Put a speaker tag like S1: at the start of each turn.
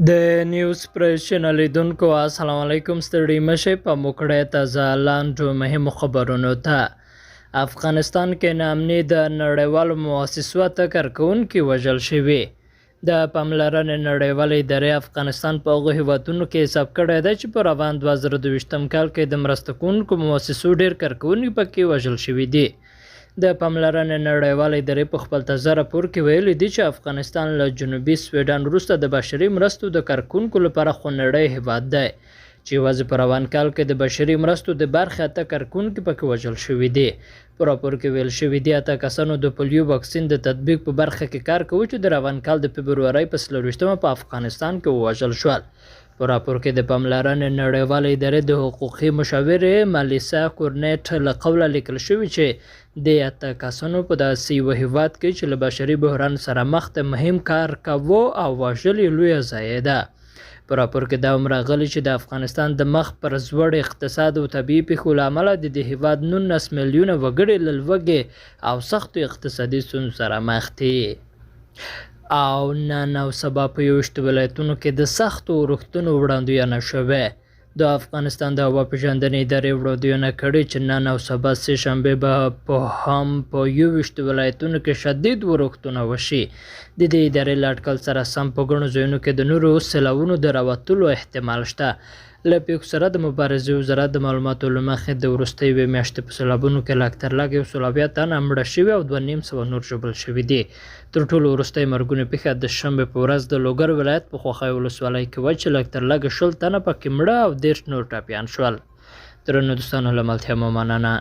S1: د نیوز پریس چینل لیدونکو السلام علیکم. ستړي مشئ په موکړه تازه لاندو مهمو خبرونو ته. افغانستان کې ناامني د نړیوالو مؤسسو ټکر کوونکي وژل شوي. د پاملرنې نړیوالې ادارې افغانستان په هغو هیوادونو کې حساب کړی دی چې په روان 2022 کال کې د مرسته کوونکو مؤسسو ډېر کارکوونکي پکې وژل شوي دي. د پاملرنې نړیوالې ادارې په خپل تازه راپور کې ویلي دي چې افغانستان له جنوبي سویډن وروسته د بشري مرستو د کارکوونکو لپاره خونړی هیواد دی چې یوازې په روان کال کې د بشري مرستو د برخې اته کارکوونکي پکې وژل شوي دي. په راپور کې ویل شوي دي اته کسانو د پولیو واکسین د تطبیق په برخه کې کار کوي چې د روان کال د فبرورۍ په 24 په افغانستان کې ووژل شول. په راپور کې د پاملرنې نړیوالې ادارې د حقوقي مشاورې مالیسا کورنیټ له قوله لیکل شوي چې د اته کسانو په داسې یوه هیواد کې چې له بشري بحران سره مخ ته مهم کار کوو او وژل یې لویه ضایعه ده. په راپور کې دا هم راغلي چې د افغانستان د مخ پر زوړ اقتصاد او طبیعي پیښو له امله د دې هیواد 19 میلیونه وګړي له لوږې او سختو اقتصادي ستونزو سره مخ دي. او نن او سبا په 21 ولایتونو کې د سختو اورښتونو وړاندوینه شوې. د افغانستان د هوا پیژندنې ادارې وړاندوینه کړې چې نن او سبا سه شنبه به په 21 ولایتونو کې شدید اورښتونه وشي. د دې ادارې له اټکل سره سم په ګڼو ځایونو کې د نورو سیلاوونو د راوتلو احتمال شته. له پیښو سره د مبارزې وزارت د معلوماتو له مخې د وروستۍ یوې میاشتې په سیلابونو کې لږ تر لږه 180 تنه مړه شوي او 250 نور ژوبل شوي دي. تر ټولو وروستۍ مرګونې پیښه د شنبې په ورځ د لوګر ولایت په خوخی ولسوالۍ کې وه چې لږ تر لږه 20 تنه پکې مړه او 10 نور ټپیان شول. درنو دوستانو له ملتیا مو مننه.